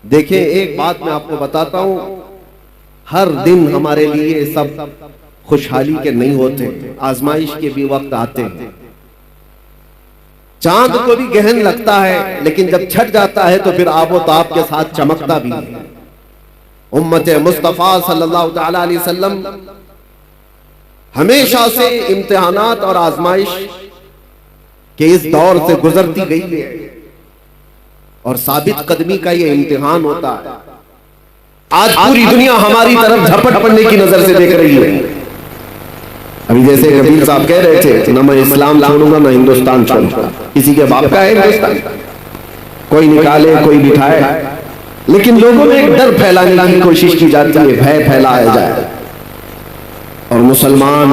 देखिए, एक बात मैं आपको बताता हूं, हर दिन हमारे लिए सब खुशहाली के नहीं होते, आजमाइश के भी वक्त आते हैं। चांद को भी गहन लगता है, लेकिन जब छट जाता है तो फिर आबो ताब के साथ चमकता भी है। उम्मत मुस्तफा सल्लल्लाहु तआला अलैहि वसल्लम हमेशा से इम्तिहानात और आजमाइश के इस दौर से गुजरती गई है, और साबित कदमी का ये इम्तिहान होता है। आज पूरी दुनिया हमारी तरफ झपट पड़ने की नजर से देख रही है। अभी जैसे कबीर साहब कह रहे थे, ना मैं इस्लाम छोड़ूंगा ना हिंदुस्तान छोड़ूंगा। किसी के बाप का है हिंदुस्तान, कोई निकाले कोई बिठाए, लेकिन लोगों में एक डर फैलाने की कोशिश की जाती है, भय फैलाया जाए, और मुसलमान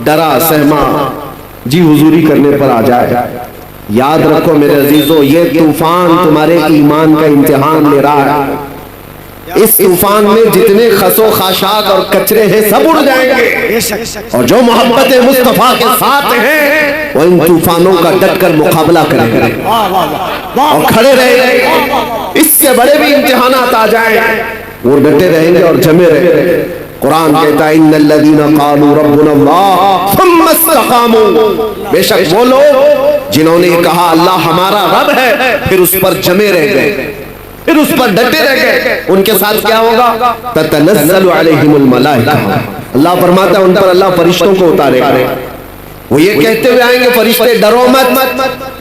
डरा सहमा जी हुजूरी करने पर आ जाए। याद रखो मेरे अजीजों, ये तूफान तुम्हारे ईमान का इम्तिहान ले रहा है। इस तूफान में जितने खसो खाशाक और कचरे हैं सब उड़ जाएंगे, और जो मोहब्बत मुस्तफा के साथ हैं वो इन तूफानों का डटकर मुकाबला करेंगे और खड़े रहेंगे। इससे बड़े भी इम्तिहानात आ जाएं, वो डटे रहेंगे और जमे रहेंगे। कुरान कहता है, इन्नल्लज़ीना क़ालू रब्बुनल्लाह सुम्मा इस्तक़ामू, बेशक वो लोग जिन्होंने कहा अल्लाह हमारा रब है, फिर उस पर जमे रह गए, फिर उस पर डटे रह गए, उनके साथ क्या होगा? ततनज़्ज़लु अलैहिमुल मलाइका, अल्लाह फरमाता है उन पर अल्लाह फरिश्तों को उतारेगा। वो ये कहते हुए आएंगे, फरिश्ते डरो मत,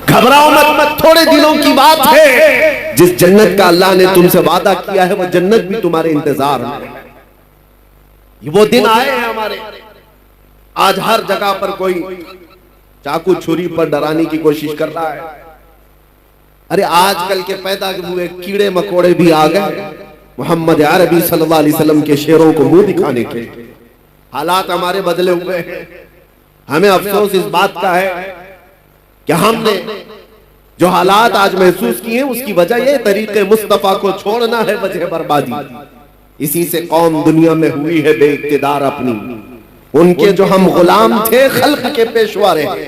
घबराओ मत, थोड़े दिनों की बात है। जिस जन्नत का अल्लाह ने तुमसे वादा किया है वो जन्नत भी तुम्हारे इंतजार में। वो दिन आए हैं हमारे। आज हर जगह पर कोई चाकू छुरी पर डराने की कोशिश कर रहा है। अरे आजकल के पैदा हुए कीड़े मकोड़े भी आ गए मोहम्मद अरबी सल्लल्लाहु अलैहि वसल्लम के शेरों को मुंह दिखाने के। हालात हमारे बदले हुए हैं। हमें अफसोस इस बात का है कि हमने जो हालात आज महसूस किए उसकी वजह ये तरीके मुस्तफा को छोड़ना है वजह बर्बादी। इसी से कौम दुनिया में हुई है बेइक्तिदार अपनी। उनके जो हम गुलाम थे, खल्क के पेशवा रहे,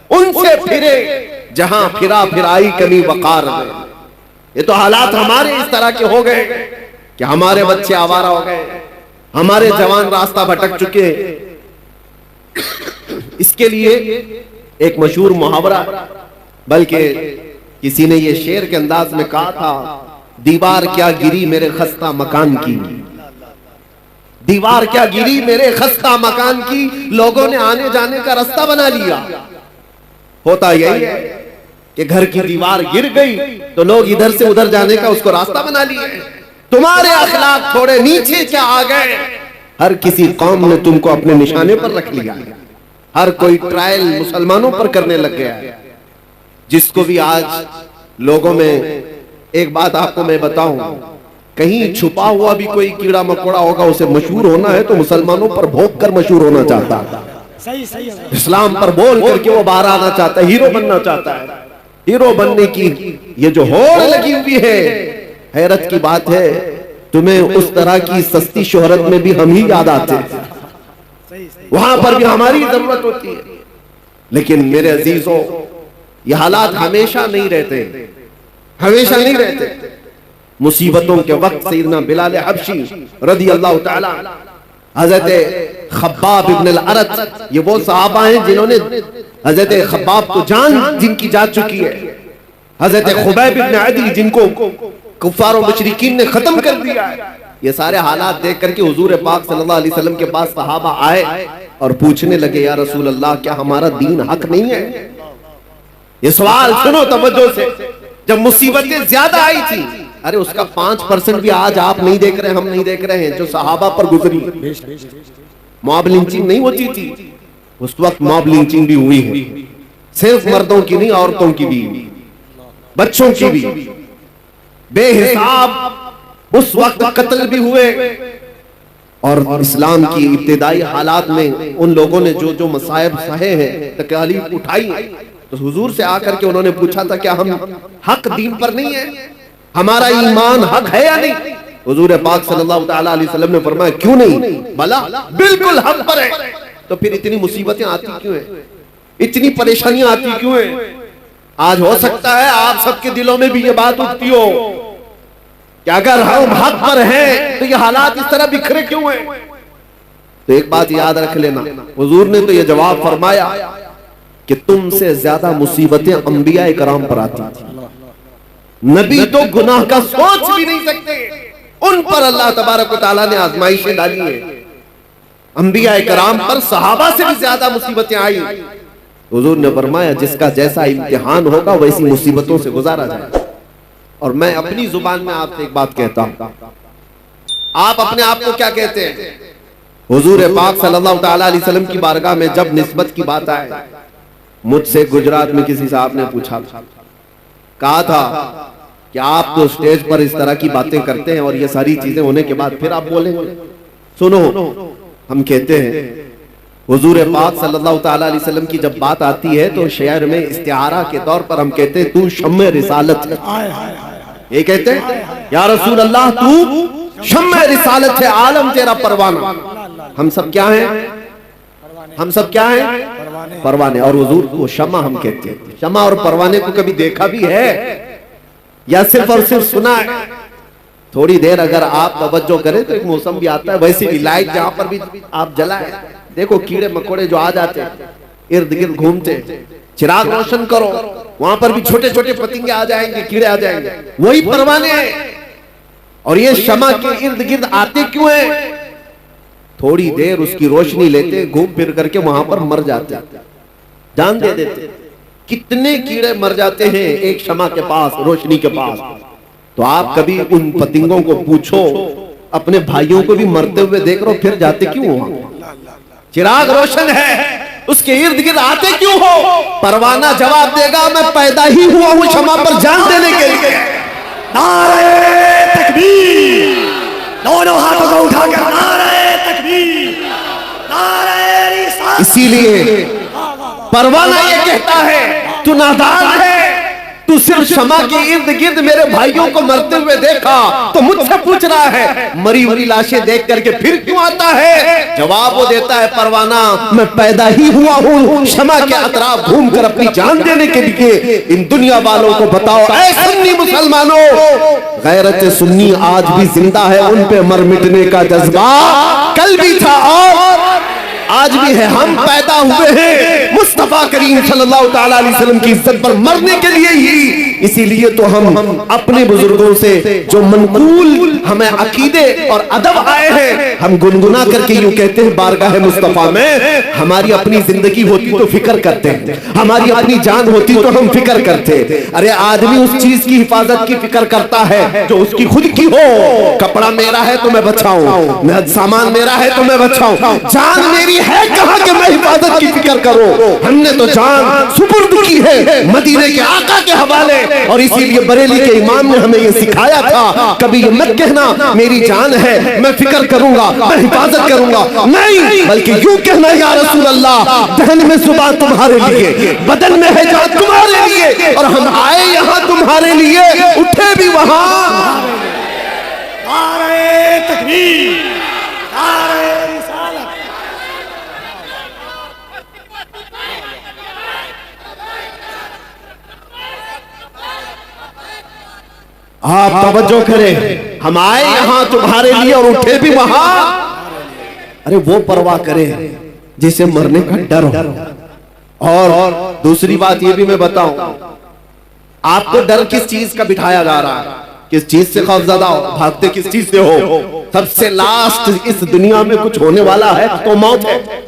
उनसे फिरे जहां फिरा फिराई कमी वकार में। ये तो हालात हमारे इस तरह के हो गए कि हमारे बच्चे आवारा हो गए, हमारे जवान रास्ता भटक चुके। इसके लिए एक मशहूर मुहावरा, बल्कि किसी ने ये शेर के अंदाज में कहा था, दीवार क्या गिरी मेरे खस्ता मकान की, दीवार क्या गिरी मेरे खस्ता मकान की, लोगों ने आने जाने का रास्ता बना लिया। होता यही है कि घर की दीवार गिर गई तो लोग इधर से उधर जाने का उसको रास्ता बना लिए। तुम्हारे अखलाक थोड़े नीचे क्या आ गए, हर किसी कौम ने तुमको अपने निशाने पर रख लिया। हर कोई ट्रायल मुसलमानों पर करने लग गया है। जिसको भी आज लोगों में, एक बात आपको मैं बताऊं, कहीं छुपा हुआ भी कोई कीड़ा मकोड़ा होगा, उसे मशहूर होना है तो मुसलमानों पर भोंक कर मशहूर होना चाहता है। सही इस्लाम पर बोल करके वो बाहर आना चाहता है, हीरो बनना चाहता है। हीरो बनने की ये जो होड़ लगी हुई है, हैरत की बात है, तुम्हें उस तरह की सस्ती शोहरत में भी हम ही याद आते हैं, वहां पर भी हमारी जरूरत होती है। लेकिन मेरे अजीजों, ये हालात हमेशा नहीं रहते, हमेशा नहीं रहते। मुसीबतों के वक्त सैयदना बिलाल हबशी रज़ी अल्लाह ताला, हजरत खब्बाब इब्न अल-अरत, ये वो सहाबा हैं जिन्होंने हजरत खब्बाब को जान जिनकी जा चुकी है, हजरत खुबैब इब्न अदी जिनको कुफ्फार और मुशरिकीन ने खत्म कर दिया है। ये सारे हालात देख करके हुजूर पाक सल्लल्लाहु अलैहि वसल्लम के पास सहाबा आए और पूछने लगे, या रसूल अल्लाह, क्या हमारा दीन हक नहीं है? ये सवाल सुनो तवज्जो से। जब मुसीबतें ज्यादा आई थी, अरे उसका 5% भी आज आप नहीं देख रहे, हम नहीं देख रहे हैं, जो सहाबा पर गुजरी। मॉब लिंचिंग नहीं होती थी उस वक्त, मॉब लिंचिंग भी हुई है, सिर्फ मर्दों की नहीं, औरतों की भी, बच्चों की भी, बेहिसाब उस वक्त कत्ल भी हुए। और इस्लाम की इब्तिदाई हालात में उन लोगों ने जो जो मसाइब सहे हैं, तकलीफ उठाई, तो हुजूर से आकर के उन्होंने पूछा था, क्या हम हक दीन पर नहीं है, हमारा ईमान हक है या नहीं? हुजूर पाक सल्लल्लाहु तआला अलैहि वसल्लम ने फरमाया, क्यों नहीं, भला बिल्कुल हक पर है। तो फिर इतनी मुसीबतें आती क्यों है, इतनी परेशानियां आती क्यों है? आज हो सकता है आप सबके दिलों में भी ये बात उठती हो कि अगर हम हक पर हैं तो ये हालात इस तरह बिखरे क्यों हैं? तो एक बात याद रख लेना, हुजूर ने तो ये जवाब फरमाया कि तुमसे ज्यादा मुसीबतें अंबिया कराम पर आती थी। नबी तो गुनाह का सोच भी नहीं सकते, उन पर अल्लाह तबारक व तआला ने आजमाइशें डाली है। अंबिया कराम पर सहाबा से भी ज्यादा मुसीबतें आई। हुजूर ने फरमाया जिसका जैसा इम्तिहान होगा वैसी मुसीबतों से गुजारा जाए। और मैं अपनी जुबान में आपसे एक बात कहता हूं, आप अपने आप को क्या कहते हैं? हुजूर पाक सल्लल्लाहु तआला अलैहि वसल्लम की बारगाह में जब निस्बत की बात आए, मुझसे गुजरात में किसी साहब ने पूछा, कहा था कि आप तो स्टेज पर इस तरह की बातें करते हैं और ये सारी चीजें होने के बाद फिर आप बोलेंगे। सुनो, हम कहते हैं हुजूर पाक सल्लल्लाहु तआला अलैहि वसल्लम की जब बात आती है तो शेर में इस्तिआरा के तौर पर हम कहते हैं तू शम्मे रिसालत है। ये कहते हैं या रसूल अल्लाह तू शम्मे रिसालत है, आलम तेरा परवाना। हम सब क्या हैं? हम सब क्या हैं? परवाने। और हुजूर को शमा हम कहते हैं। शमा और परवाने को कभी देखा भी है या सिर्फ और सिर्फ सुना है? थोड़ी देर अगर आप तवज्जो करें तो एक मौसम भी आता है, वैसे भी लाइट जहां पर भी आप जलाए, देखो कीड़े मकोड़े जो आ जाते हैं इर्द गिर्द घूमते, चिराग रोशन करो, वहां पर भी छोटे छोटे पतंगे आ जाएंगे, कीड़े आ जाएंगे, वही परवाने हैं। और ये शमा के इर्द गिर्द आते क्यों हैं? थोड़ी देर उसकी रोशनी लेते, घूम फिर करके वहां पर मर जाते, जान दे देते। कितने कीड़े मर जाते हैं एक शमा के पास, रोशनी के पास। तो आप कभी उन पतंगों को पूछो, अपने भाइयों को भी मरते हुए देख रहे हो, फिर जाते क्यों वहां? चिराग रोशन है, उसके इर्द गिर्द आते क्यों हो? परवाना जवाब देगा मैं पैदा ही हुआ हूं शमा पर जान देने के लिए। नारे तकबीर, दोनों हाथों को उठाकर नारे तकबीर, नारे रिसालत। इसीलिए परवाना ये कहता है तू नादान है, तू सिर्फ शमा के इर्द गिर्द मेरे भाइयों को मरते हुए देखा तो मुझसे पूछ रहा है मरी हुई लाशें देख करके फिर क्यों आता है? जवाब वो देता है परवाना मैं पैदा ही हुआ हूँ शमा के अतराफ घूम कर अपनी जान देने के लिए। इन दुनिया वालों को बताओ ऐ सुन्नी मुसलमानों, गैरत सुन्नी आज भी जिंदा है, उन पे मर मिटने का जज्बा कल भी था और आज भी है। हम पैदा हुए हैं मुस्तफा करीम सल्लल्लाहु तआला अलैहि वसल्लम की इज्जत पर मरने के लिए ही। इसीलिए तो हम अपने बुजुर्गों से जो मनकूल हमें अकीदे और अदब आए हैं, हम गुनगुना करके यूं कहते हैं बारगाह मुस्तफा में हमारी अपनी जिंदगी होती तो फिक्र करते हैं, हमारी अपनी जान होती तो हम फिक्र करते। अरे आदमी उस चीज की हिफाजत की फिक्र करता है जो उसकी खुद की हो। कपड़ा मेरा है तो मैं बचाऊं, सामान मेरा है तो मैं बचाऊं, जान मेरी है कहां कि मैं हिफाजत की फिक्र करूं। हमने तो जान सुपुर्द की है मदीने के आका के हवाले। और इसीलिए बरेली के इमाम ने हमें यह सिखाया था कभी ये मत कहना मेरी जान है मैं फिक्र करूंगा, मैं हिफाजत करूंगा, नहीं बल्कि यूं कहना या रसूल अल्लाह दहन में सुबह तुम्हारे लिए, बदन में है जान तुम्हारे लिए, और हम आए यहां तुम्हारे लिए, उठे भी वहां। नारे तकबीर, नारे रिसालत। आप तवज्जो करें, हम आए यहां तुम्हारे लिए और उठे भी वहां। अरे वो परवाह करे जिसे मरने का डर हो। और दूसरी बात ये भी मैं बताऊं, आपको डर किस चीज का बिठाया जा रहा है? किस चीज से खौफजदा हो? भागते किस चीज से हो? सबसे लास्ट इस दुनिया में कुछ होने वाला है तो मौत है।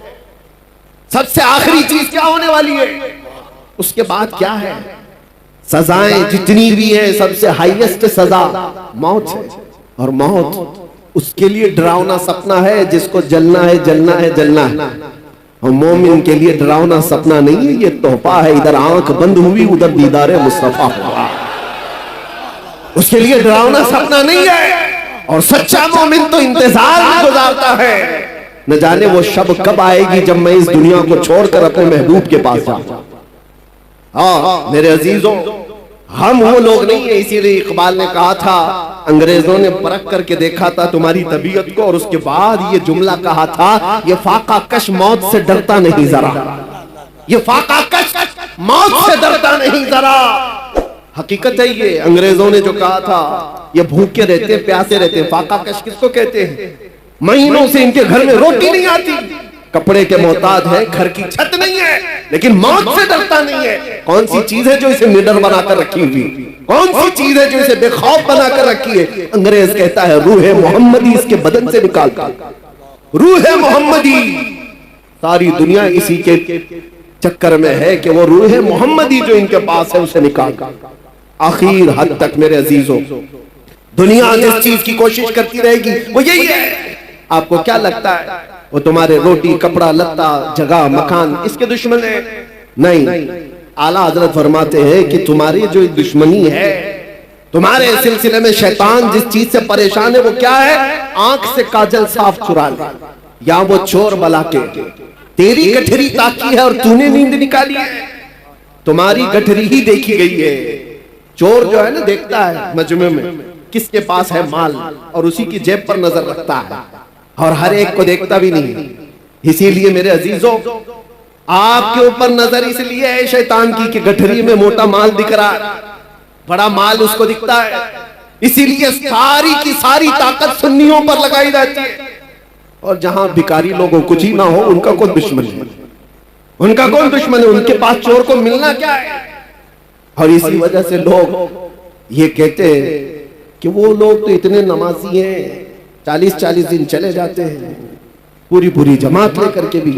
सबसे आखिरी चीज क्या होने वाली है? उसके बाद क्या है? सजाएं जितनी भी है सबसे हाईएस्ट सजा मौत है। और मौत उसके लिए डरावना सपना है जिसको जलना है, जलना है, जलना है। और मोमिन के लिए डरावना सपना नहीं है, ये तोहफा है। इधर आंख बंद हुई उधर दीदारे मुस्तफा हुआ, उसके लिए डरावना सपना नहीं है। और सच्चा मोमिन तो इंतजार में गुजारता है, न जाने वो शब कब आएगी जब मैं इस दुनिया को छोड़कर अपने महबूब के पास जाऊं। हाँ मेरे अजीजों, हम वो लोग नहीं है। इसीलिए इकबाल ने कहा था अंग्रेजों ने परख करके देखा था तुम्हारी तबीयत को और उसके बाद ये जुमला कहा था ये फाका कश मौत से डरता नहीं जरा, ये फाका कश मौत से डरता नहीं जरा। हकीकत है ये। अंग्रेजों ने जो कहा था ये भूखे रहते हैं, प्यासे रहते हैं, फाका कश किसको कहते हैं? महीनों से इनके घर में रोटी नहीं आती, कपड़े के मोहताज है, घर की छत नहीं है, लेकिन मौत से डरता नहीं है। कौन सी चीज है जो इसे निडर बनाकर रखी हुई? कौन सी चीज है जो इसे बेखौफ बनाकर रखी है? अंग्रेज कहता है रूह मोहम्मदी इसके बदन से निकालता। रूह मोहम्मदी, सारी दुनिया इसी के चक्कर में है कि वो रूह मोहम्मदी जो इनके पास है उसे निकाल। आखिर हद तक मेरे अजीजों, दुनिया जिस चीज की कोशिश करती रहेगी वो यही है। आपको क्या लगता है वो तुम्हारे रोटी, कपड़ा, लत्ता, जगह, मकान इसके दुश्मन है? नहीं, आला हजरत फरमाते हैं कि तुम्हारी जो दुश्मनी है, तुम्हारे सिलसिले में शैतान जिस चीज से परेशान है वो क्या है? आंख से काजल साफ चुरा ले, या वो चोर बला के तेरी गठरी ताकी है और तूने नींद निकाली है। तुम्हारी गठरी ही देखी गई है। चोर जो है ना देखता है मजमे में किसके पास है माल और उसी की जेब पर नजर रखता है, और हर एक को देखता भी नहीं। इसीलिए मेरे अजीजों, आपके ऊपर नजर इसलिए है शैतान की कि गठरी में मोटा माल दिख रहा है, बड़ा माल उसको दिखता है, इसीलिए सारी की सारी ताकत सुन्नियों पर लगाई जाती है। और जहां भिखारी लोगों कुछ ही ना हो उनका कौन दुश्मन है? उनका कौन दुश्मन है? उनके पास चोर को मिलना क्या है? और इसी वजह से लोग ये कहते हैं कि वो लोग तो इतने नमाजी हैं, 40-40 दिन चले जाते हैं पूरी पूरी जमात लेकर के भी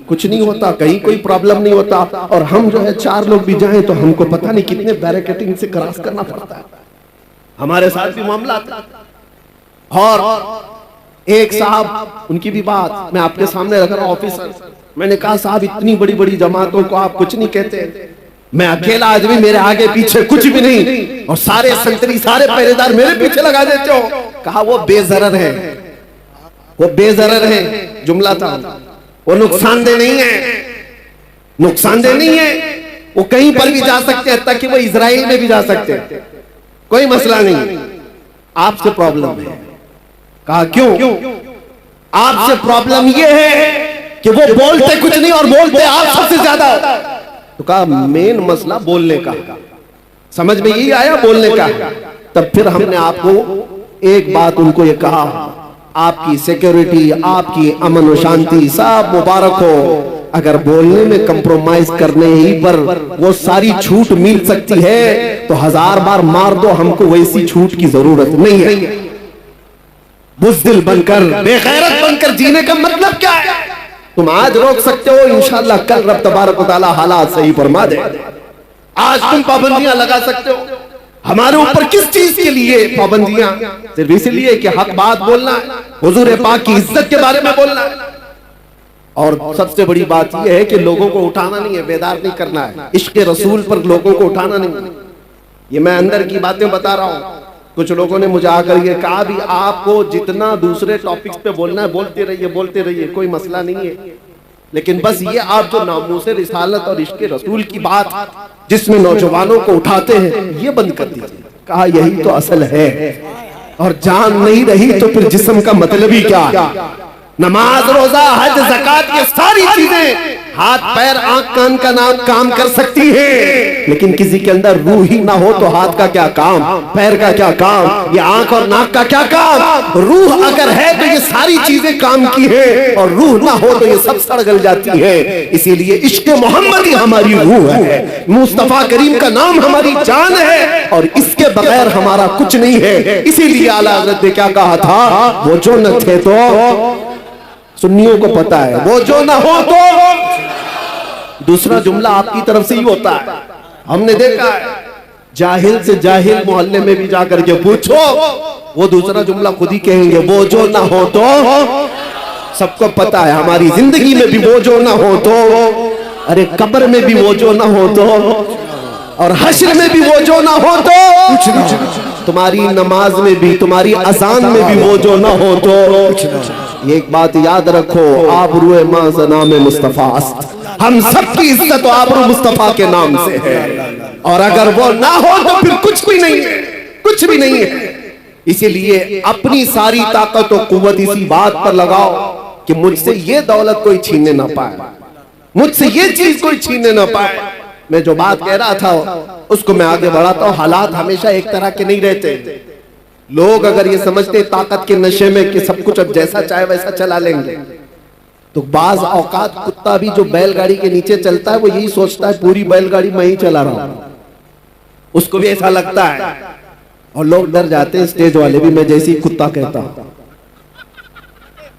कुछ नहीं होता, कहीं कोई प्रॉब्लम नहीं होता, और हम जो है 4 लोग भी जाएं तो हमको पता नहीं कितने बैरिकेडिंग से क्रॉस करना पड़ता है। हमारे साथ भी मामला था। और एक साहब, उनकी भी बात मैं आपके सामने रख रहा हूं, ऑफिसर, मैंने कहा साहब इतनी बड़ी बड़ी जमातों को आप कुछ नहीं कहते, मैं अकेला आदमी, मेरे आगे पीछे कुछ भी नहीं, और सारे संतरी सारे पहरेदार मेरे पीछे लगा देते हो। कहा वो बेजरर है, वो बेजरर है, जुमला था, वो नुकसानदेह नहीं है, नुकसानदेह नहीं है, वो कहीं पर भी जा सकते हैं, ताकि वो इजराइल में भी जा सकते हैं, कोई मसला नहीं। आपसे प्रॉब्लम है। कहा क्यों? आपसे प्रॉब्लम ये है कि वो बोलते कुछ नहीं और बोलते आप सबसे ज्यादा। तो कहा मेन मसला बोलने का, समझ में यही आया बोलने का। तब फिर हमने आपको एक बात उनको ये कहा, आपकी सिक्योरिटी, आपकी अमन और शांति सब मुबारक हो, अगर बोलने में कंप्रोमाइज करने ही पर वो सारी छूट मिल सकती है तो 1000 बार मार दो, हमको वैसी छूट की जरूरत नहीं है। बुज़दिल बनकर, बेगैरत बनकर जीने का मतलब क्या है? तुम आज रोक सकते हो, इंशाअल्लाह कल रब तबारक व तआला हालात सही फरमा दे। आज तुम पाबंदियां लगा सकते हो, हमारे ऊपर किस चीज के लिए पाबंदियां? सिर्फ इसलिए कि हक बात बोलना है, हुजूर पाक की इज्जत के बारे में बोलना है। और सबसे बड़ी बात यह है कि लोगों को उठाना नहीं है, बेदार नहीं करना है, इश्क़ रसूल पर लोगों को उठाना नहीं है। ये मैं अंदर की बातें बता रहा हूं। कुछ लोगों ने मुझे आकर ये कहा भी आपको जितना दूसरे टॉपिक्स पे बोलना है बोलते रहिए, कोई मसला नहीं है, लेकिन बस ये आप जो नामूस रिसालत और इश्क़ रसूल की बात जिसमें नौजवानों को उठाते हैं ये बंद कर दीजिए। कहा यही तो असल है, और जान नहीं रही तो फिर जिस्म का मतलब ही क्या? नमाज, रोजा, हज, ज़कात, ये सारी चीजें हाथ पैर आंख कान का नाम काम कर सकती है, लेकिन किसी के अंदर रूह ही ना हो तो हाथ का क्या काम, पैर का क्या काम, ये आंख और नाक का क्या काम? रूह अगर है तो ये सारी चीजें काम की है, और रूह ना हो तो ये सब सड़ गल जाती है। इसीलिए इश्क़ मोहम्मदी हमारी रूह है, मुस्तफा करीम का नाम हमारी जान है, और इसके बगैर हमारा कुछ नहीं है। इसीलिए आला हज़रत ने क्या कहा था, वो जो न थे तो सुन्नियों को पता है, वो जो ना हो तो। दूसरा जुमला आपकी तरफ से ही होता है, हमने देखा है, जाहिल से जाहिल मोहल्ले में भी जाकर के पूछो, वो दूसरा जुमला खुद ही कहेंगे, वो जो ना हो तो। सबको पता है हमारी जिंदगी में भी वो जो ना हो तो, अरे कब्र में भी वो जो ना हो तो, और हश्र में भी वो जो ना हो तो, तुम्हारी नमाज में भी, तुम्हारी अजान में भी वो जो ना हो तो। एक बात याद रखो, आबरूए माज़ नाम मुस्तफा, हम सबकी इज्जत आबरू मुस्तफा के नाम से है, और अगर वो ना हो तो फिर कुछ भी नहीं है, कुछ भी नहीं है। इसीलिए अपनी सारी ताकत और कुव्वत इसी बात पर लगाओ कि मुझसे ये दौलत कोई छीनने ना पाए, मुझसे ये चीज कोई छीनने ना पाए। मैं जो बात कह रहा था उसको मैं आगे बढ़ाता हूँ। हालात हमेशा एक तरह के नहीं रहते। लोग अगर ये समझते ताकत के नशे में कि सब कुछ अब जैसा चाहे वैसा चला लेंगे, तो बाज औकात कुत्ता भी जो बैलगाड़ी के नीचे चलता है वो यही सोचता है पूरी बैलगाड़ी मैं ही चला रहा हूं, उसको भी ऐसा लगता है। और लोग डर जाते हैं, स्टेज वाले भी, मैं जैसे ही कुत्ता कहता हूं।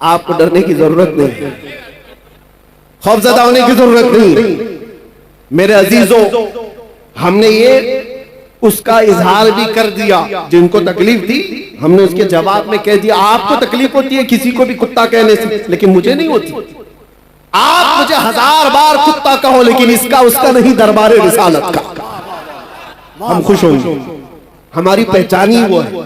आपको डरने की जरूरत नहीं, खौफजदा होने की जरूरत नहीं। मेरे अजीजों, हमने ये उसका इजहार भी कर दिया। जिनको तकलीफ थी हमने उसके जवाब में कह दिया आपको तकलीफ होती है किसी को भी कुत्ता कहने से, लेकिन मुझे नहीं होती। आप मुझे 1000 बार कुत्ता कहो, लेकिन इसका उसका नहीं, दरबारे रिसालत का। हम खुश होंगे, हमारी पहचान ही वो है।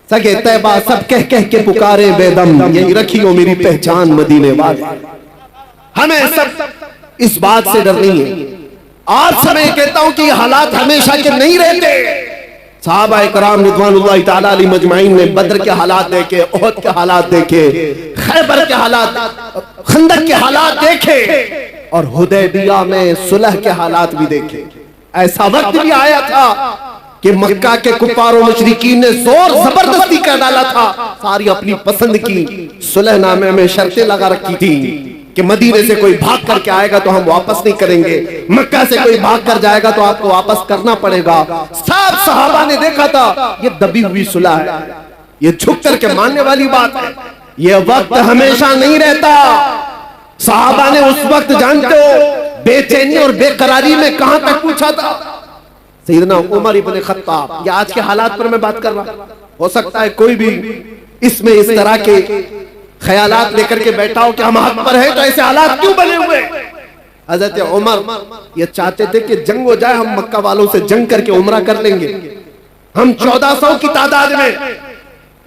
सगे तैबा सब कह कह के पुकारे बेदम, यही रखी हो मेरी पहचान मदीने वाले। हमें सब इस बात से डर नहीं है। आज से मैं कहता हूं कि हालात हमेशा के नहीं रहते। सहाबा इकराम रिज़वानुल्लाह ताला अलैहिम अजमाइन ने बद्र के हालात देखे, उहद के हालात देखे, खैबर के हालात, खंदक के हालात देखे, और हुदैबिया में सुलह के हालात भी देखे। ऐसा वक्त भी आया था कि मक्का के कुफार और मुशरिकीन ने जोर जबरदस्ती कर डाला था। सारी अपनी पसंद की सुलहनामे में शर्तें लगा रखी थी कि मदीने से कोई भाग करके आएगा तो हम वापस नहीं करेंगे, मक्का से कोई भाग कर जाएगा तो आपको वापस करना पड़ेगा। सब सहाबा ने देखा था ये दबी हुई सुलह है, ये झुक करके मानने वाली बात है। ये वक्त हमेशा नहीं रहता। सहाबा ने उस वक्त, जानते हो, बेचैनी और बेकरारी में कहां तक पूछा था। सैयदना उमर इब्न खत्ताब, या आज के हालात पर मैं बात कर रहा, हो सकता है कोई भी इसमें इस तरह के ख्यालात लेकर के बैठा हो कि हम हक पर हैं तो ऐसे हालात क्यों बने हुए। हजरत उमर ये चाहते थे कि जंग हो जाए, हम मक्का वालों से जंग करके उमरा कर लेंगे। हम 1400 की तादाद में,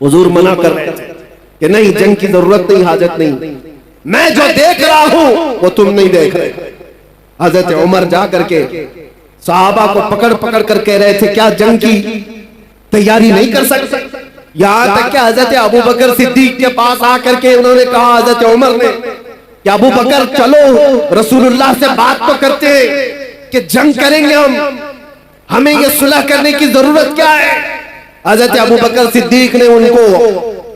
हुजूर मना कर रहे थे कि नहीं, जंग की जरूरत नहीं, हाजत नहीं, मैं जो देख रहा हूं वो तुम नहीं देख रहे। हजरत उमर जा करके सहाबा को पकड़ पकड़ कर कह रहे थे क्या जंग की तैयारी नहीं कर सकते। यहां तक कि हजरत अबू बकर सिद्दीक के पास आकर के उन्होंने कहा, हजरत उमर ने, कि अबू बकर चलो रसूलुल्लाह से बात तो करते हैं कि जंग करेंगे हमें ये सुलह करने की जरूरत क्या है। हजरत अबू बकर सिद्दीक ने उनको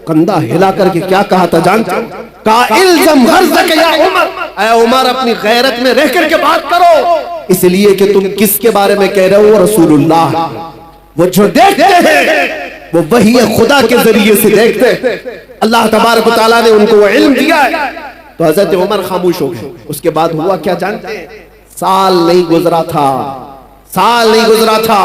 कंधा हिला करके क्या कहा था जानते हो? कहा इल्ज़म गर्ज़क या उमर, ऐ उमर अपनी गैरत में रह करके बात करो, इसलिए कि तुम किसके बारे में कह रहे हो? रसूलुल्लाह। वो जो देखते हैं वो वही खुदा के जरिए से देखते हैं। अल्लाह तबारक व तआला ने उनको वो इल्म दिया है। तो हजरत उमर खामोश हो गए। उसके बाद हुआ क्या जानते हैं? साल नहीं गुजरा था, साल नहीं गुजरा था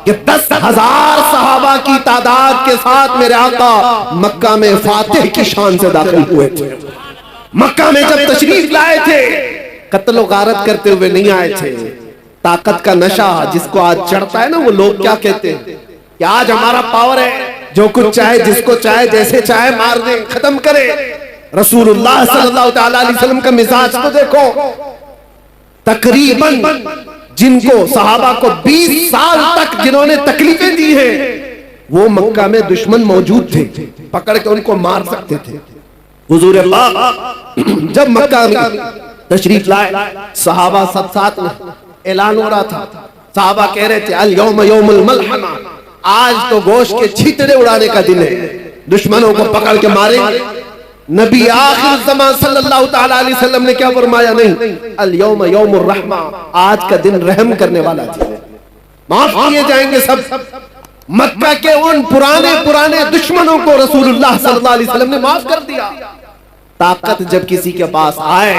कि 10,000 सहाबा की तादाद के साथ मेरे आका मक्का में फातिह की शान से दाखिल हुए थे। मक्का में जब तशरीफ लाए थे, कत्ल गारत करते हुए नहीं आए थे। ताकत का नशा जिसको आज चढ़ता है ना, वो लोग क्या कहते हैं कि आज हमारा पावर है, जो कुछ चाहे जिसको चाहे जैसे चाहे मार दे, खत्म करे। रसूलुल्लाह सल्लल्लाहु अलैहि वसल्लम का मिजाज तो देखो। तकरीबन जिनको सहाबा को 20 साल तक जिन्होंने तकलीफें दी हैं, वो मक्का में दुश्मन मौजूद थे, पकड़ के उनको मार सकते थे। हुजूर पाक जब मक्का में तशरीफ लाए, सहाबा सब साथ में, ऐलान हो रहा था। सहाबा कह रहे थे अल यौम यौमुल मलहमा, आज तो गोश्त के छींतरे उड़ाने का दिन है, दुश्मनों को पकड़ के मारेंगे। नबी आखिर ज़मान सल्लल्लाहु तआला अलैहि वसल्लम ने क्या फरमाया? नहीं, अल यौम यौमुर रहमा, आज का दिन रहम करने वाला दिन, माफ किए जाएंगे सब। मक्का के उन पुराने पुराने दुश्मनों को रसूलुल्लाह सल्लल्लाहु अलैहि वसल्लम ने माफ कर दिया। ताकत जब किसी के पास आए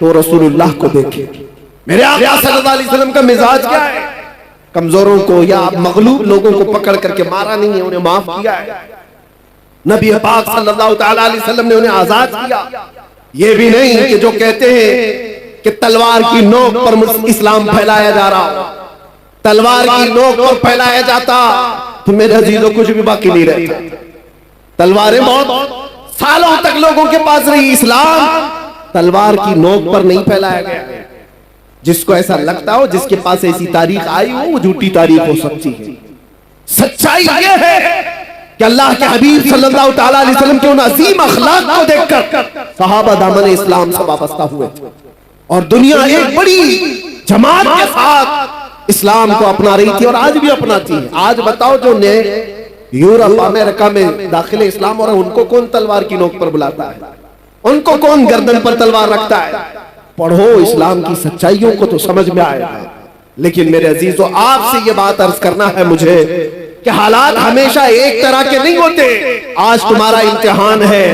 तो रसूलुल्लाह को देखे। मेरे आका सल्लल्लाहु अलैहि वसल्लम का मिजाज क्या है? कमजोरों को या मगलूब लोगों को पकड़ करके मारा नहीं है, उन्हें माफ किया है। नबी पाक सल्लल्लाहु तआला अलैहि वसल्लम ने उन्हें आजाद किया। ये भी नहीं कि जो कहते हैं कि तलवार की नोक पर इस्लाम फैलाया जा रहा, तलवार की नोक पर फैलाया जाता तो मेरे अजीजों कुछ भी बाकी नहीं रहता। तलवारें बहुत सालों तक लोगों के पास रही, इस्लाम तलवार की नोक पर नहीं फैलाया गया। जिसको ऐसा लगता हो, जिसके पास ऐसी तारीख आई हो, वो झूठी तारीख हो सकती है। सच्चाई ये है कि अल्लाह के हबीब सल्लल्लाहु तआला अलैहि वसल्लम के उन अजीम अखलाक को देखकर सहाबा दामन इस्लाम से वाबस्ता हुए थे। और दुनिया एक बड़ी जमात के साथ इस्लाम को अपना रही थी और आज भी अपनाती है। आज बताओ जो नए यूरोप अमेरिका में दाखिले इस्लाम हो रहा है, उनको कौन तलवार की नोक पर बुलाता है? उनको कौन गर्दन पर तलवार रखता है? पढ़ो, इस्लाम की सच्चाइयों को तो समझ में आएगा। लेकिन मेरे अजीजों, आपसे ये बात अर्ज करना है मुझे कि हालात हमेशा एक तरह के नहीं होते। आज तुम्हारा इम्तिहान है,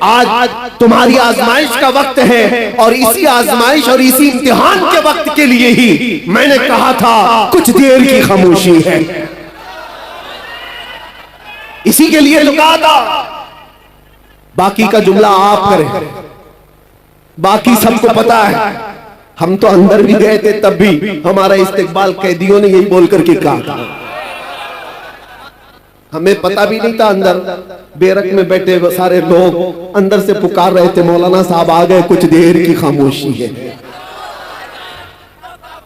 आज तुम्हारी आजमाइश का वक्त है, और इसी आजमाइश और इसी इम्तिहान के वक्त के लिए ही मैंने कहा था कुछ देर की खामोशी है। इसी के लिए कहा था। बाकी का जुमला आप करें, बाकी सबको पता है। हम तो अंदर भी गए थे, तब भी हमारा इस्तेकबाल कैदियों ने यही बोल करके कहा था। हमें पता भी नहीं था, अंदर बैरक में बैठे सारे लोग अंदर से पुकार रहे थे, मौलाना साहब आ गए, कुछ देर की खामोशी है।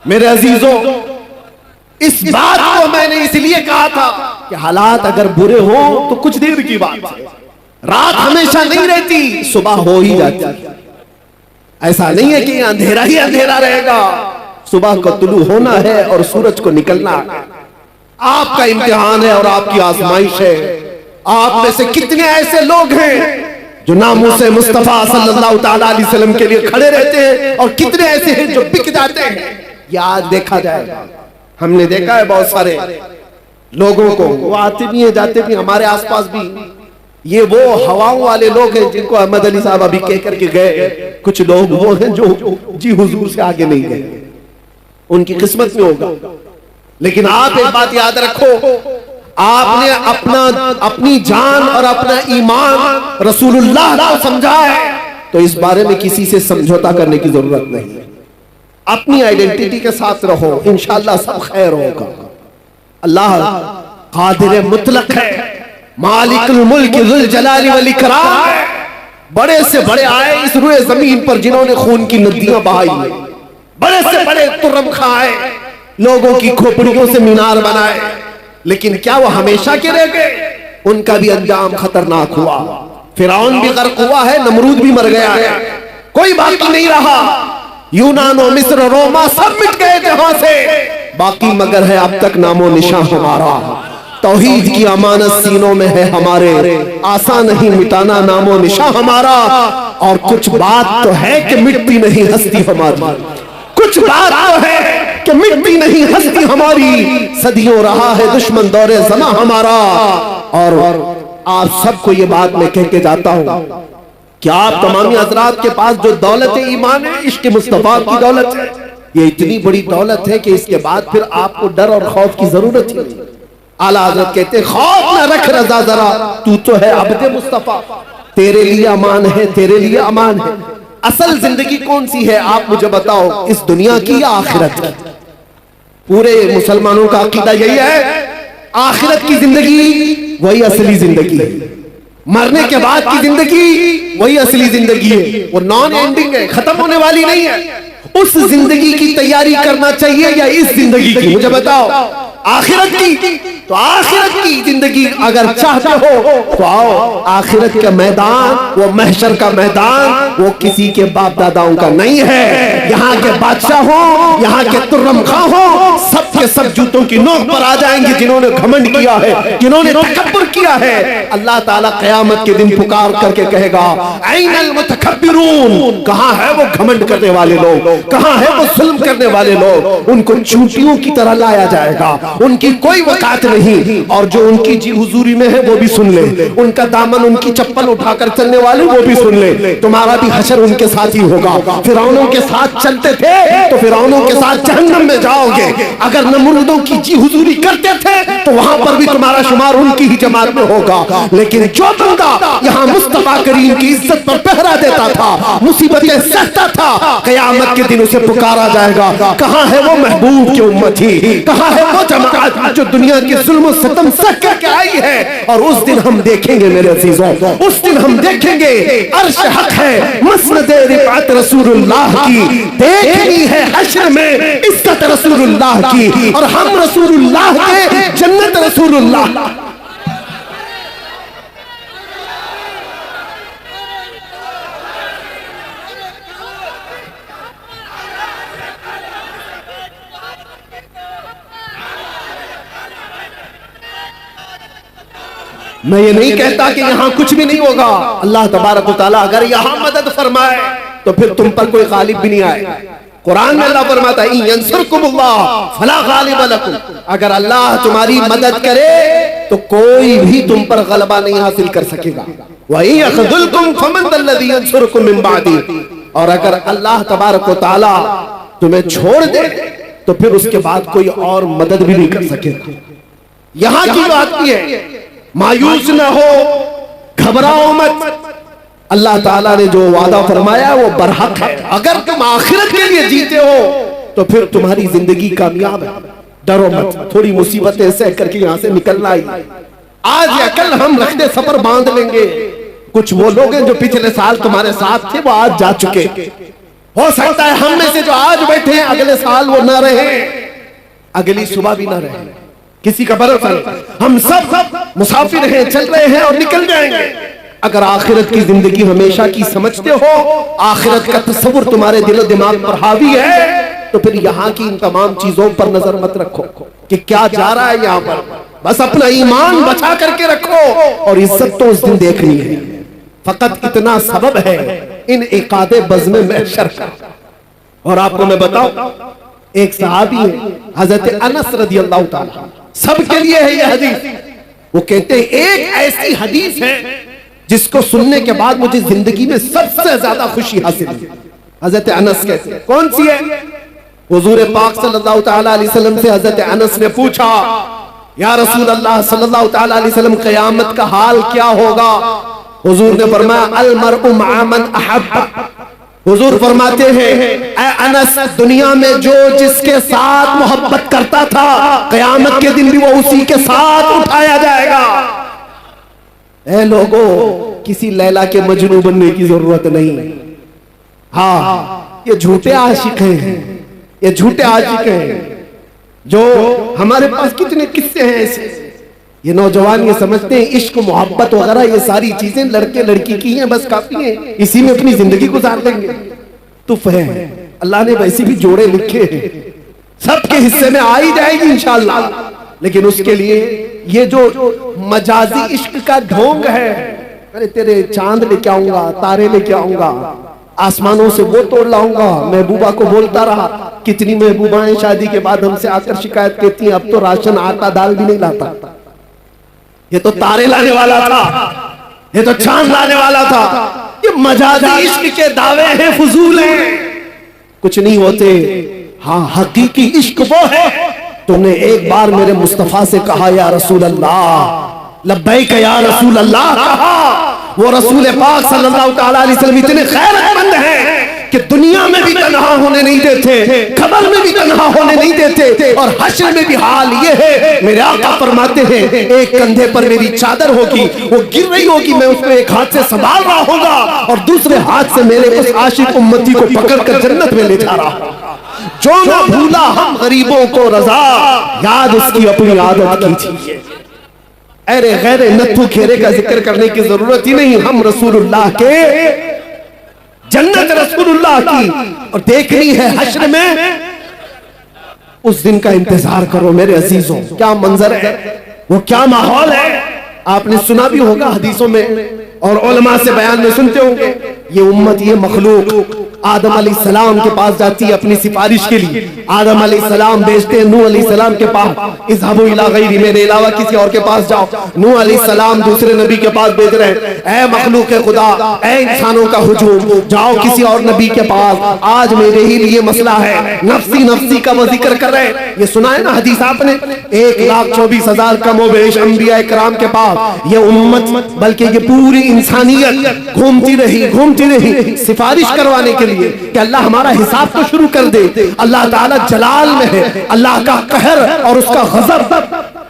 मेरे अजीजों, इस बात को मैंने इसलिए कहा था कि हालात अगर बुरे हो तो कुछ देर की बात है। रात हमेशा नहीं रहती, सुबह हो ही जाती है। ऐसा नहीं है कि अंधेरा ही अंधेरा रहेगा। सुबह का तुलू होना है और सूरज को निकलना है। आपका इम्तिहान है और आपकी आजमाइश है। आप में से कितने ऐसे लोग हैं जो नामूसे मुस्तफा सल्लल्लाहु ताला अलैहि वसल्लम के लिए खड़े रहते हैं, और कितने ऐसे हैं जो बिक जाते हैं। ये आज देखा जाएगा। हमने देखा है बहुत सारे लोगों को, वो आते भी हैं जाते भी, हमारे आसपास भी। ये वो हवाओं वाले लोग हैं जिनको अहमद अली साहब अभी कह करके गए। कुछ लोग वो हैं जो जी हुजूर से आगे नहीं गए, उनकी किस्मत में होगा। लेकिन आप एक बात याद रखो, आपने अपनी जान और अपना ईमान रसूलुल्लाह को समझा है, तो इस बारे में किसी से समझौता करने की जरूरत नहीं है। अपनी आइडेंटिटी के साथ रहो, इंशाअल्लाह सब खैर होगा। अल्लाह कादिर मुतलक है, मालिकुल मुल्क ज़ुल जलाली वल इकराम है। बड़े से बड़े आए इस रुए जमीन पर जिन्होंने खून की नदियां बहाई, बड़े से बड़े तुर्रम खाए, लोगों की खोपड़ियों से मीनार बनाए, लेकिन क्या वो हमेशा के रह गए? उनका भी अंजाम खतरनाक हुआ। फिरौन भी गर्क हुआ है, नमरूद भी मर गया है, कोई बाकी नहीं रहा। यूनान और मिस्र, रोमा सब मिट गए जहां से, बाकी मगर है अब तक नामो निशान हमारा। तौहीद की अमानत सीनों में है हमारे, आसान नहीं मिटाना नामो निशान हमारा। और कुछ बात तो है कि मिटती नहीं हस्ती हमारी, कुछ बात तो है कि मिटती नहीं हस्ती हमारी। सदियों रहा है दुश्मन दौरे ज़मा हमारा। और आप सबको ये बात मैं कह के जाता हूं कि आप तमामी हजरात के पास जो दौलत ईमान है, इश्क मुस्तफा की दौलत है, ये इतनी बड़ी दौलत है कि इसके बाद फिर आपको डर और खौफ की जरूरत ही नहीं। आला हज़रत कहते खौफ न रख रजा जरा, तू तो है अब्दे मुस्तफा, तेरे लिए अमान है, तेरे लिए अमान है। असल जिंदगी कौन सी है आप मुझे बताओ, इस दुनिया की या आखिरत की? पूरे मुसलमानों का अकीदा यही है, आखिरत की जिंदगी वही असली जिंदगी है, मरने के बाद की जिंदगी वही असली जिंदगी है। वो नॉन एंडिंग है, खत्म होने वाली नहीं है। उस जिंदगी की तैयारी करना चाहिए या इस जिंदगी की? मुझे बताओ। आखिरत की, तो आखिरत की जिंदगी अगर चाहते हो तो आओ। आखिरत का मैदान, वो महशर का मैदान, वो किसी के बाप दादाओं का नहीं है। यहाँ के बादशाह हो, यहाँ के तुर्रम खां हो, सब के सब जूतों की नोक पर आ जाएंगे जिन्होंने घमंड किया है, जिन्होंने तकब्बुर किया है। अल्लाह ताला क़यामत के दिन पुकार करके कहेगा, ऐनल मुतकब्बिरून, कहाँ है वो घमंड करने वाले लोग, कहाँ है वो जुल्म करने वाले लोग? उनको चूंटियों की तरह लाया जाएगा, उनकी कोई वकात नहीं। और जो उनकी जी हुजूरी में है वो भी सुन ले, उनका दामन, उनकी चप्पल उठाकर चलने वाले वो भी सुन ले। तुम्हारा भी हशर उनके साथ ही होगा। फिरौनों के साथ चलते थे तो फिरौनों के साथ जहन्नम में जाओगे। अगर नमरूदों की जी हुजूरी करते थे तो वहां पर भी तुम्हारा शुमार उनकी ही जमात में होगा। लेकिन जो बंदा यहाँ मुस्तफा करीम की इज्जत पर पहरा देता था, मुसीबतें सहता था, क़यामत के दिन उसे पुकारा जाएगा, कहाँ है वो महबूब की उम्मती, कहाँ है वो जमात जो दुनिया की जुल्म सतम सह करके आई है? और उस दिन हम देखेंगे मेरे अजीजों, उस दिन हम देखेंगे अर्श हक है, मसनद रिफात रसूलुल्लाह की, देखनी है हश्र में इज्जत रसूलुल्लाह की, और हम रसूलुल्लाह के, जन्नत रसूलुल्लाह। मैं ये नहीं कहता कि यहाँ कुछ भी नहीं होगा। अल्लाह तबारक व तआला अगर यहाँ मदद फरमाए तो फिर तुम पर कोई गालिब भी नहीं आएगा। कुरान में अल्लाह फरमाता है यंसुरकुमुल्लाह फला गालिब लकुम, अगर अल्लाह तुम्हारी मदद करे तो कोई भी तुम पर गलबा नहीं हासिल कर सकेगा। व इन यखज़ुलकुम फमन दल्लज़ी यंसुरकुम मिन बादी, और अगर अल्लाह तबारक व तआला तुम्हें छोड़ दे तो फिर उसके बाद कोई और मदद भी नहीं कर सकेगा। यहां की बात की है, मायूस न हो, घबराओ मत। अल्लाह ताला ने जो वादा फरमाया वो बरहक है। अगर तुम आखिरत के लिए जीते हो तो फिर तुम्हारी जिंदगी कामयाब है। डरो मत, थोड़ी मुसीबतें सह करके यहां से निकलना ही। आज या कल हम रखते सफर बांध लेंगे। कुछ वो लोग हैं जो पिछले साल तुम्हारे साथ थे, वो आज जा चुके। हो सकता है हम में से जो आज बैठे हैं अगले साल वो ना रहे, अगली सुबह भी ना रहे, किसी का भरोसा नहीं। हम सब मुसाफिर हैं, चल रहे हैं और निकल जाएंगे। अगर आखिरत की जिंदगी हमेशा की समझते हो, आखिरत का तस्वुर तुम्हारे दिलो दिमाग पर हावी है, तो फिर यहाँ की इन तमाम चीजों पर नजर मत रखो कि क्या जा रहा है यहाँ पर। बस अपना ईमान बचा करके रखो और इज्जत तो उस दिन देखनी है। फकत इतना सबब है इन इकादे बज़्म महशर का। और आपको मैं बताऊं, एक सहाबी है हजरत अनस रज़ियल्लाहु ताला, सबके लिए है यह हदीस। वो कहते हैं एक ऐसी हदीस है जिसको सुनने के बाद मुझे जिंदगी में सबसे ज्यादा खुशी हासिल हुई। हजरत अनस कहते हैं, कौन सी है? हुजूर पाक सल्लल्लाहु ताला अलैहि वसल्लम से हजरत अनस ने पूछा, या रसूल अल्लाह सल्लल्लाहु ताला अलैहि वसल्लम, क़यामत का हाल क्या होगा? हुजूर ने फरमाया, अल मरउ मअ मन अहब्ब। हुजूर फरमाते हैं, ऐ अनस, दुनिया में जो जिसके साथ मोहब्बत करता था, क़यामत के दिन भी वो उसी के साथ उठाया जाएगा। ऐ लोगों, किसी लैला के मजनू बनने की जरूरत नहीं। हाँ, ये झूठे आशिक हैं, ये झूठे आशिक हैं। जो हमारे पास कितने किस्से हैं ऐसे। ये नौजवान ये समझते हैं इश्क मोहब्बत वगैरह ये सारी चीजें लड़के लड़की की हैं, बस काफी हैं, इसी में अपनी जिंदगी गुजार देंगे। तुफ है, अल्लाह ने वैसे भी जोड़े लिखे हैं, सबके हिस्से में आ ही जाएगी इंशाअल्लाह। लेकिन उसके लिए ये जो मजाजी इश्क का ढोंग है, अरे तेरे चांद लेके आऊंगा, तारे लेके आऊंगा, आसमानों से वो तोड़ लाऊंगा। महबूबा को बोलता रहा, कितनी महबूबाएं शादी के बाद हमसे आकर शिकायत करती हैं, अब तो राशन आटा दाल भी नहीं लाता। ये तो तारे लाने वाला था, ये तो चांद लाने वाला था। ये मजाजी इश्क के दावे हैं, फजूल हैं, कुछ नहीं होते। हाँ, हकीकी इश्क वो है, तुमने एक बार मेरे मुस्तफा से कहा या रसूल अल्लाह, लब्बैक या रसूल अल्लाह कहा। वो रसूल पाक सल्लल्लाहु ताला अलैहि वसल्लम इतने खैरतमंद हैं कि दुनिया में भी तन्हा होने नहीं देते, कब्र में भी तन्हा होने नहीं देते, और हश्र में भी हाल ये है। मेरे आका फरमाते हैं, एक कंधे पर मेरी चादर होगी, वो गिर रही होगी, मैं उसको एक हाथ से संभाल रहा होगा और दूसरे हाथ से मेरे उस आशिक उम्मती को पकड़कर जन्नत में ले जा रहा होगा। जो ना भूला हम गरीबों को रजा, याद उसकी अपनी आदत कीजिए। अरे गैर नत्थु खेरे का जिक्र करने की जरूरत ही नहीं, हम रसूलुल्लाह के जन्नत रसूलुल्लाह की और देखनी है हश्र में। उस दिन का इंतजार करो मेरे अजीजों। क्या मंजर है, वो क्या माहौल है, आपने सुना भी होगा हदीसों में और उलमा से बयान में सुनते होंगे। ये उम्मत, ये मखलूक आदम अलैहिस्सलाम के पास जाती है अपनी सिफारिश के लिए। आदम अलैहिस्सलाम भेजते हैं नूह अलैहिस्सलाम के पास, इज़हबू इला गैरी, मेरे अलावा किसी और के पास जाओ। नूह अलैहिस्सलाम दूसरे नबी के पास भेज रहे हैं, ऐ मखलूक खुदा, ऐ इंसानों का हुजूम, जाओ किसी और नबी के पास, आज मेरे ही लिए मसला है। नफ्सी नफ्सी का वो जिक्र कर रहे हैं। ये सुना है ना हदीस आपने, 1,24,000 कमोबेश अंबिया इकराम के पास ये उम्मत, बल्कि ये पूरी इंसानियत घूमती रही सिफारिश करवाने के लिए कि अल्लाह हमारा हिसाब तो शुरू कर दे। अल्लाह ताला जलाल में है, अल्लाह का कहर और उसका गजब,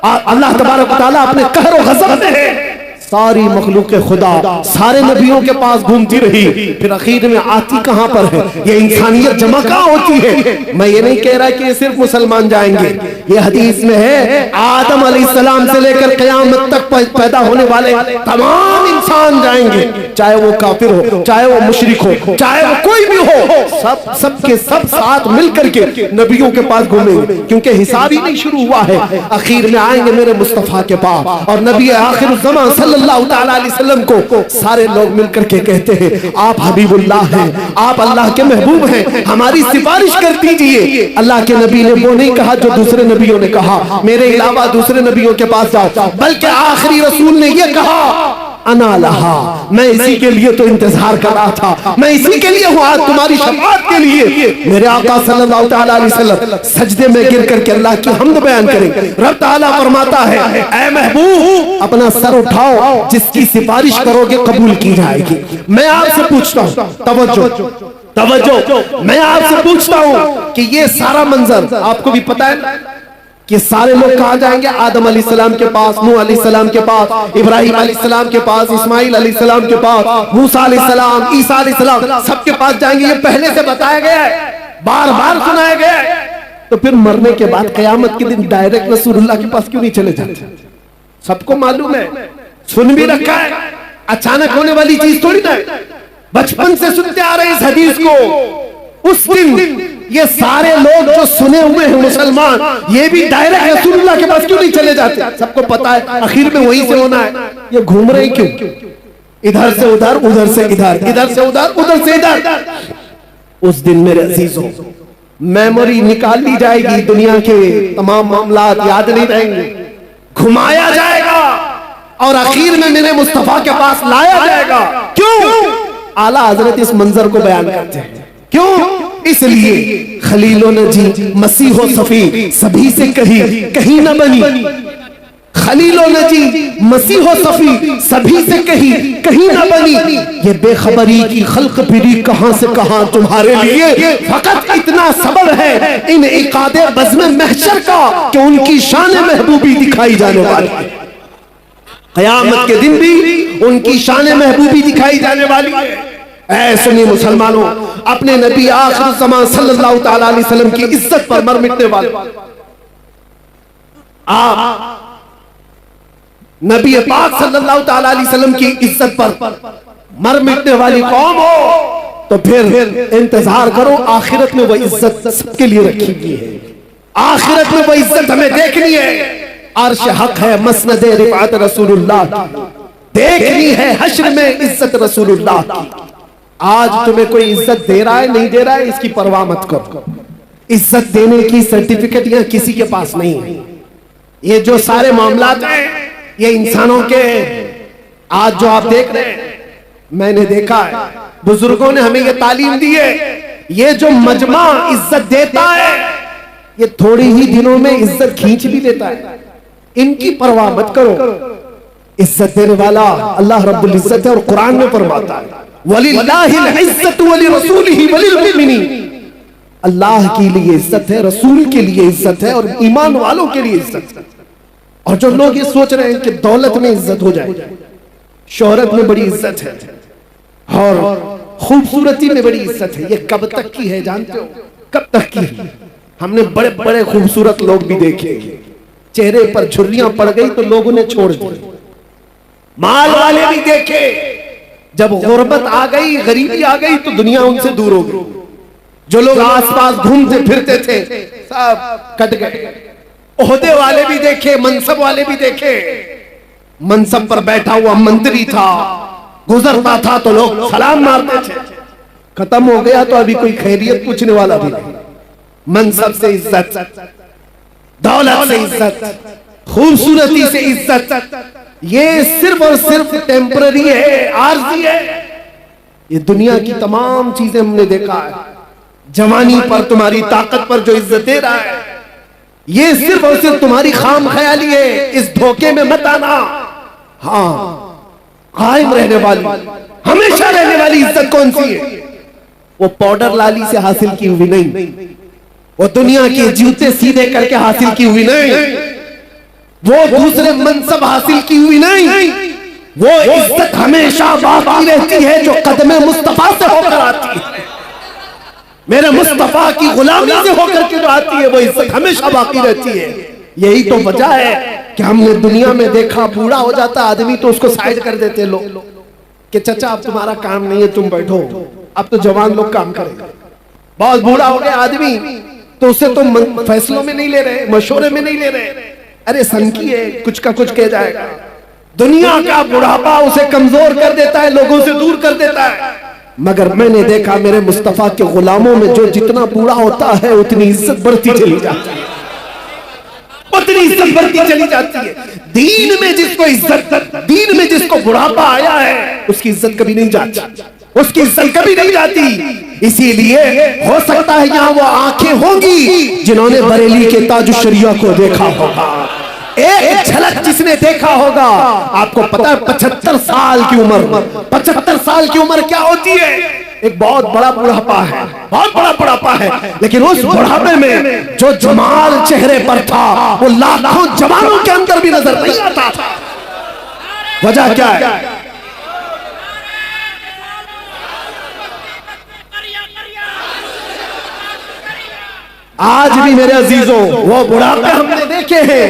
अल्लाह तबारक व तआला अपने कहर और गजब में है। सारी मखलूक खुदा सारे नबियों के पास घूमती रही, फिर आखिर में आती कहां पर है? ये इंसानियत जमा कहां होती है? मैं ये नहीं कह रहा कि ये सिर्फ मुसलमान जाएंगे, ये हदीस में है आदम अलैहिस्सलाम से लेकर क़यामत तक पैदा होने वाले तमाम खान जाएंगे, चाहे वो काफिर हो, चाहे वो मुशरिक हो, चाहे वो कोई भी हो, सब के सब साथ मिलकर के नबियों के पास घूमेंगे, क्योंकि हिसाब ही नहीं शुरू हुआ है। आखिर में आएंगे मेरे मुस्तफा के पास, और नबी आखिर ज़मान सल्लल्लाहु तआला अलैहि वसल्लम को सारे लोग मिलकर के कहते हैं, आप हबीबुल्लाह हैं, आप अल्लाह के महबूब हैं, हमारी सिफारिश कर दीजिए। अल्लाह के नबी ने वो नहीं कहा जो दूसरे नबियों ने कहा, मेरे अलावा दूसरे नबियों के पास जाओ, बल्कि आखिरी रसूल ने यह कहा, अना लहा, मैं इसी के लिए तो इंतजार कर रहा था, मैं इसी के लिए हूँ, आज तुम्हारी शफाअत के लिए। मेरे आका सल्लल्लाहु तआला अलैहि वसल्लम सजदे में गिर करके अल्लाह की हम्द बयान करें। रब ताला फरमाता है, ऐ महबूब अपना सर उठाओ, जिसकी सिफारिश करोगे कबूल की जाएगी। मैं आपसे पूछता हूँ, तवज्जो, मैं आपसे पूछता हूँ कि ये सारा मंजर आपको भी पता है कि सारे लोग कहाँ जाएंगे? आदम अलैहिस्सलाम के पास, नूह अलैहिस्सलाम के पास, इब्राहिम अलैहिस्सलाम के पास, इस्माइल अलैहिस्सलाम के पास, मूसा अलैहिस्सलाम, ईसा अलैहिस्सलाम, सबके पास जाएंगे। ये पहले से बताया गया है, बार बार सुनाया गया है। तो फिर मरने के बाद कयामत के दिन डायरेक्ट रसूलुल्लाह के पास क्यों नहीं चले जाते? सबको मालूम है, सुन भी रखा है, अचानक होने वाली चीज थोड़ी ना है, बचपन से सुनते आ रहे इस हदीस को। उस दिन ये सारे लोग जो सुने हुए हैं मुसलमान, ये भी डायरेक्ट रसूलुल्लाह के पास क्यों नहीं चले जाते? सबको पता है आखिर में वहीं से होना है। ये घूम रहे क्यों? इधर से उधर, उधर से इधर, इधर से उधर, उधर से इधर। उस दिन मेरे अजीजों मेमोरी निकाल ली जाएगी, दुनिया के तमाम मामलात याद नहीं रहेंगे, घुमाया जाएगा और आखिर में मेरे मुस्तफा के पास लाया जाएगा। क्यों? आला हजरत इस मंजर को बयान करते हैं। क्यों? इसलिए खलीलो नजी मसीहो सफी सभी से कहीं न बनी, खलीलो नजी मसीहो सफी सभी से कहीं न बनी, ये बेखबरी की खल्क फिरी कहां से कहां तुम्हारे लिए, फकत इतना सबर है इन इकादे बज़्म महशर का कि उनकी शान महबूबी दिखाई जाने वाली है। क़यामत के दिन भी उनकी शान महबूबी दिखाई जाने वाली है। ऐ सुन्नी मुसलमानों, अपने नबी आखिर ज़मान सल्लल्लाहु तआला अलैहि वसल्लम की इज्जत पर मर मिटने वाले आप नबी पाक सल्लल्लाहु तआला अलैहि वसल्लम की इज्जत पर मर मिटने वाली कौम हो, तो फिर इंतजार करो, आखिरत में वो इज्जत सबके लिए रखी गई है। आखिरत में वो इज्जत हमें देखनी है। अर्श हक है, मसनद रिफात रसूलुल्लाह की देखनी है, हश्र में इज्जत रसूलुल्लाह की। आज तुम्हें कोई इज्जत दे रहा है नहीं दे रहा है, इसकी परवाह मत करो। इज्जत देने की सर्टिफिकेट यहां किसी के पास नहीं है। ये जो सारे मामलात हैं ये इंसानों के, आज जो आप देख रहे हैं, मैंने देखा है, बुजुर्गों ने हमें ये तालीम दी है, ये जो मजमा इज्जत देता है ये थोड़े ही दिनों में इज्जत खींच भी लेता है। इनकी परवाह मत करो। इज्जत देने वाला अल्लाह रब्बुल इज्जत है और कुरान में फरमाता है, वलिल्लाहिल इज्जतु वलिरसूलिही वलिलमुमिनीन। अल्लाह के लिए इज्जत है, रसूल के लिए इज्जत है और ईमान वालों के लिए इज्जत है। और जो लोग ये सोच रहे हैं कि दौलत में इज्जत हो जाए, शोहरत में बड़ी इज्जत है और खूबसूरती में बड़ी इज्जत है, ये कब तक की है जानते हो? कब तक की है? हमने बड़े बड़े खूबसूरत लोग भी देखे, चेहरे पर झुर्रियां पड़ गई तो लोगों ने छोड़ दी। माल वाले भी देखे, जब गुर्बत आ गई, गरीबी आ गई तो दुनिया उनसे दूर हो गई। जो लोग आसपास घूमते फिरते थे सब कट गए। ओहदे वाले भी देखे, मनसब वाले भी देखे। मनसब पर बैठा हुआ मंत्री था, गुजरता था तो लोग सलाम मारते थे। खत्म हो गया तो अभी कोई खैरियत पूछने वाला भी नहीं। मनसब से इज्जत, दौलत से इज्जत, खूबसूरती से इज्जत, ये सिर्फ और सिर्फ टेम्पररी है, आर्जी है। ये दुनिया की तमाम चीजें हमने देखा है। जवानी पर, तुम्हारी ताकत पर जो इज्जत दे रहा है, ये सिर्फ और सिर्फ तुम्हारी खाम ख्याली है। इस धोखे में मत आना। हाँ, कायम रहने वाली, हमेशा रहने वाली इज्जत कौन सी है? वो पाउडर लाली से हासिल की हुई नहीं, वो दुनिया के जूते सीधे करके हासिल की हुई नहीं, वो दूसरे मनसब हासिल की हुई नहीं। वो इज्जत हमेशा बाकी रहती है जो कदमे मुस्तफा से होकर आती है, मेरे मुस्तफा की गुलामी से होकर के जो आती है, वो इज्जत हमेशा बाकी रहती है। यही तो वजह है कि हमने दुनिया में देखा, बूढ़ा हो जाता आदमी तो उसको साइड कर देते लोग, कि चाचा अब तुम्हारा काम नहीं है, तुम बैठो, अब तो जवान लोग काम करेंगे। बहुत बूढ़ा हो गया आदमी तो उससे तो फैसलों में नहीं ले रहे, मशवरे में नहीं ले रहे, अरे सनकी है, कुछ का कुछ कह जाएगा। दुनिया का बुढ़ापा उसे कमजोर कर देता है, लोगों से दूर कर देता है। मगर मैंने देखा मेरे मुस्तफा के गुलामों में जो जितना बूढ़ा होता है उतनी इज्जत बढ़ती चली जाती है, उतनी इज्जत बढ़ती चली जाती है। दीन में जिसको इज्जत, दीन में जिसको बुढ़ापा आया है उसकी इज्जत कभी नहीं जाती, उसकी इज्जत कभी नहीं जाती। इसीलिए हो सकता है यहां वो आंखें होंगी जिन्होंने बरेली के ताज शरिया को देखा होगा, एक झलक जिसने देखा होगा। आपको पता है 75 साल की उम्र, 75 साल की उम्र क्या होती है? एक बहुत बड़ा बुढ़ापा है, बहुत बड़ा बुढ़ापा है। लेकिन उस बुढ़ापे में जो जमाल चेहरे पर था वो लाखों जवानों के अंदर भी नजर नहीं आता था। वजह क्या है? आज भी मेरे अजीजों वो बुढ़ापे हमने देखे हैं,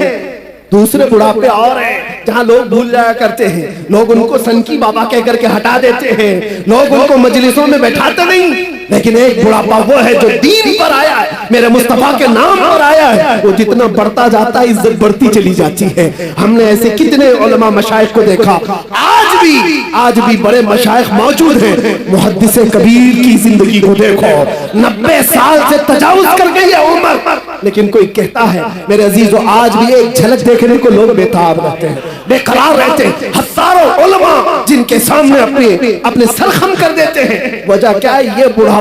दूसरे बुढ़ापे और हैं जहां लोग भूल जाया करते हैं, लोग उनको सनकी बाबा कह करके हटा देते हैं, लोग उनको मजलिसों में बैठाते नहीं। लेकिन एक बुढ़ापा वो है जो दीन पर आया है, मेरे मुस्तफा के नाम पर आया है, वो जितना बढ़ता जाता है इज्जत बढ़ती चली जाती है। हमने ऐसे कितने उलमा मशाइख को देखा, आज भी बड़े मशाइख मौजूद हैं। मुहद्दिस कबीर की जिंदगी को देखो, 90 साल से तजावुज कर गई है उम्र, लेकिन कोई कहता है मेरे अजीजों आज भी एक झलक देखने को लोग बेताब रहते हैं, बेकरार रहते हैं। हजारों उलमा जिनके सामने अपने सर खम कर देते हैं। वजह क्या है? ये बुढ़ापा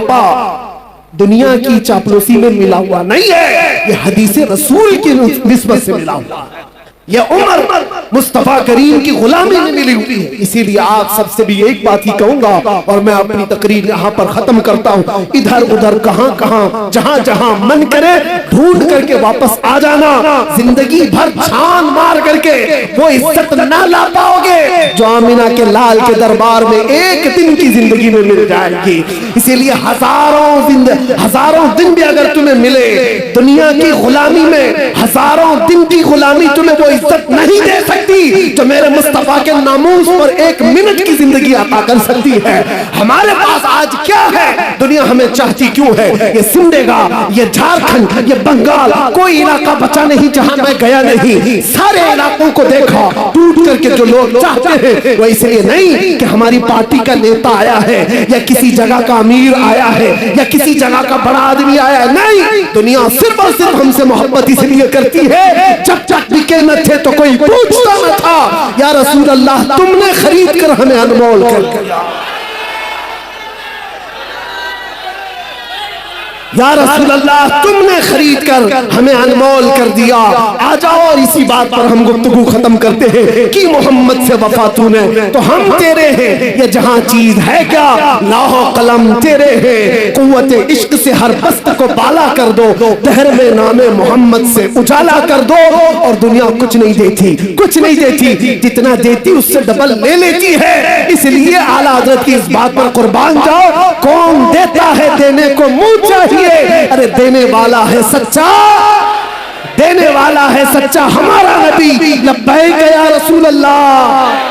दुनिया की चापलूसी में मिला हुआ नहीं है, ये हदीसे रसूल की निस्बत से मिला हुआ है। यह उम्र मुस्तफा करीम की गुलामी में मिली हुई है। इसीलिए आप सबसे भी एक बात ही कहूंगा और मैं अपनी तकरीर यहाँ पर खत्म करता हूँ। इधर उधर कहाँ कहाँ जहाँ जहाँ मन करे ढूंढ करके वापस आ जाना। जिंदगी भर छान मार करके वो इज्जत ना ला पाओगे जो आमिना के लाल के दरबार में एक दिन की जिंदगी में मिल जाएगी। इसीलिए हजारों दिन भी अगर तुम्हें मिले दुनिया की गुलामी में, हजारों दिन की गुलामी तुम्हें वो इज्जत नहीं दे सकती जो मेरे मुस्तफा के नामूस पर एक मिनट की जिंदगी अता कर सकती है। हमारे पास आज क्या है? दुनिया हमें चाहती क्यों है? ये सिमडेगा, ये झारखंड, ये बंगाल, कोई इलाका बचा नहीं जहां मैं गया नहीं। सारे इलाकों को देखा, टूट करके जो लोग चाहते हैं वो इसलिए नहीं कि हमारी पार्टी का नेता आया है या किसी जगह का अमीर आया है या किसी जगह का बड़ा आदमी आया है, नहीं। दुनिया सिर्फ और सिर्फ हमसे मोहब्बत इसलिए करती है जब तक बिके न थे तो कोई पूछता न था या रसूल अल्लाह तुमने खरीद कर हमें अनमोल कर दिया, या रसूल अल्लाह तुमने खरीद कर हमें अनमोल कर दिया। आ जाओ और इसी बात पर हम गुफ्तगू खत्म करते हैं कि मोहम्मद से वफा तूने तो हम तेरे हैं। ये जहां चीज है क्या लाहो कलम तेरे हैं। कुव्वत इश्क से हर बस्त को बाला कर दो, दहर में नामे मोहम्मद से उजाला कर दो। और दुनिया कुछ नहीं देती, कुछ नहीं देती, जितना देती उससे डबल ले लेती है। इसलिए आला हज़रत की इस बात पर कुर्बान जाओ। कौन देता है देने को मुंह चाहिए, अरे देने वाला है सच्चा, देने वाला है सच्चा हमारा नबी। लब्बैक या रसूल अल्लाह।